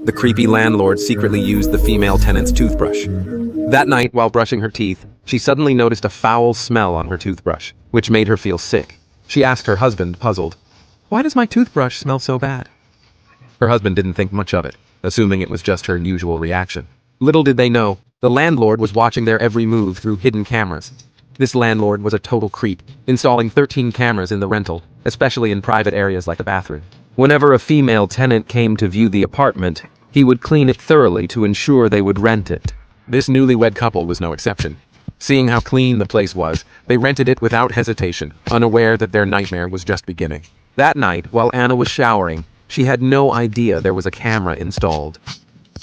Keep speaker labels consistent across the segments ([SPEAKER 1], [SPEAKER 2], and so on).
[SPEAKER 1] The creepy landlord secretly used the female tenant's toothbrush. That night, while brushing her teeth, she suddenly noticed a foul smell on her toothbrush, which made her feel sick. She asked her husband, puzzled, "Why does my toothbrush smell so bad?" Her husband didn't think much of it, assuming it was just her usual reaction. Little did they know, the landlord was watching their every move through hidden cameras. This landlord was a total creep, installing 13 cameras in the rental, especially in private areas like the bathroom. Whenever a female tenant came to view the apartment, he would clean it thoroughly to ensure they would rent it. This newlywed couple was no exception. Seeing how clean the place was, they rented it without hesitation, unaware that their nightmare was just beginning. That night, while Anna was showering, she had no idea there was a camera installed.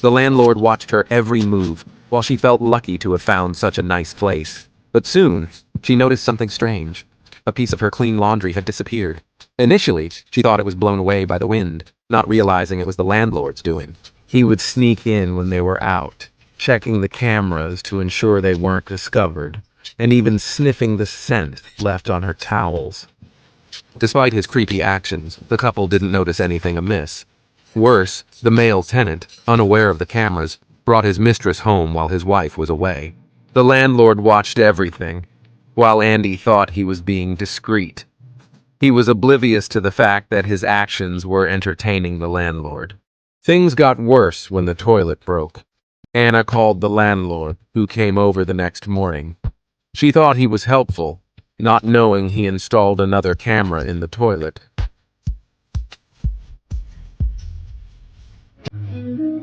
[SPEAKER 1] The landlord watched her every move, while she felt lucky to have found such a nice place. But soon, she noticed something strange. A piece of her clean laundry had disappeared. Initially, she thought it was blown away by the wind, not realizing it was the landlord's doing. He would sneak in when they were out, checking the cameras to ensure they weren't discovered, and even sniffing the scent left on her towels. Despite his creepy actions, the couple didn't notice anything amiss. Worse, the male tenant, unaware of the cameras, brought his mistress home while his wife was away. The landlord watched everything, while Andy thought he was being discreet. He was oblivious to the fact that his actions were entertaining the landlord. Things got worse when the toilet broke. Anna called the landlord, who came over the next morning. She thought he was helpful, not knowing he installed another camera in the toilet.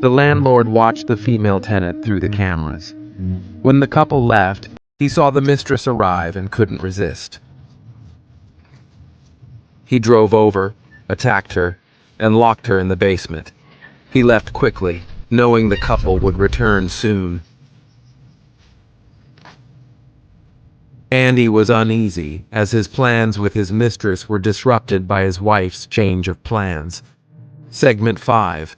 [SPEAKER 1] The landlord watched the female tenant through the cameras. When the couple left, he saw the mistress arrive and couldn't resist. He drove over, attacked her, and locked her in the basement. He left quickly, knowing the couple would return soon. Andy was uneasy, as his plans with his mistress were disrupted by his wife's change of plans. Segment 5.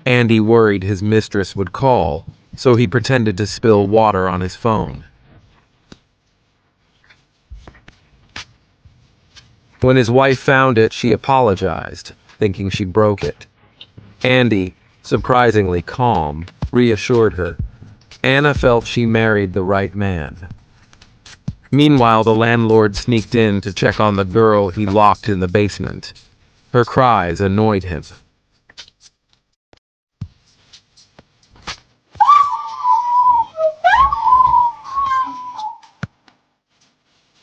[SPEAKER 1] Andy worried his mistress would call, so he pretended to spill water on his phone. When his wife found it, she apologized, thinking she broke it. Andy, surprisingly calm, reassured her. Anna felt she married the right man. Meanwhile, the landlord sneaked in to check on the girl he locked in the basement. Her cries annoyed him.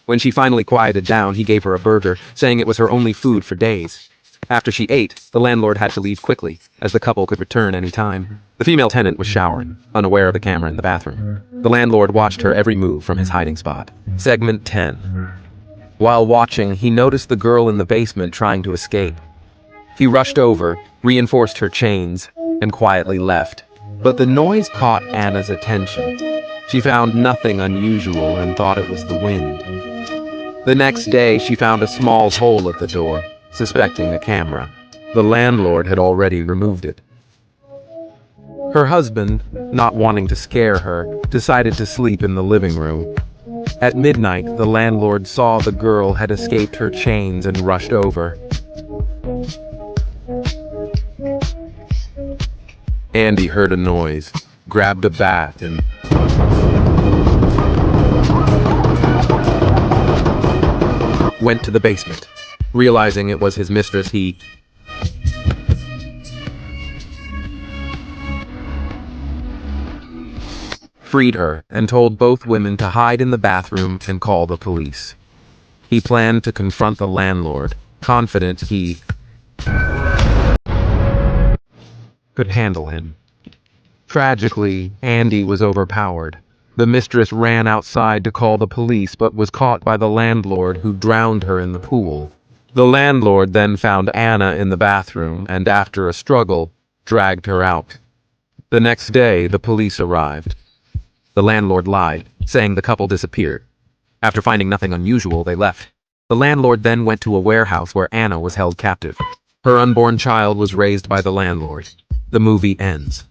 [SPEAKER 1] When she finally quieted down, he gave her a burger, saying it was her only food for days. After she ate, the landlord had to leave quickly, as the couple could return any time. The female tenant was showering, unaware of the camera in the bathroom. The landlord watched her every move from his hiding spot. Segment 10. While watching, he noticed the girl in the basement trying to escape. He rushed over, reinforced her chains, and quietly left. But the noise caught Anna's attention. She found nothing unusual and thought it was the wind. The next day, she found a small hole at the door, suspecting a camera. The landlord had already removed it. Her husband, not wanting to scare her, decided to sleep in the living room. At midnight, the landlord saw the girl had escaped her chains and rushed over. Andy heard a noise, grabbed a bat, and went to the basement. Realizing it was his mistress, he freed her and told both women to hide in the bathroom and call the police. He planned to confront the landlord, confident he could handle him. Tragically, Andy was overpowered. The mistress ran outside to call the police but was caught by the landlord, who drowned her in the pool. The landlord then found Anna in the bathroom and, after a struggle, dragged her out. The next day, the police arrived. The landlord lied, saying the couple disappeared. After finding nothing unusual, they left. The landlord then went to a warehouse where Anna was held captive. Her unborn child was raised by the landlord. The movie ends.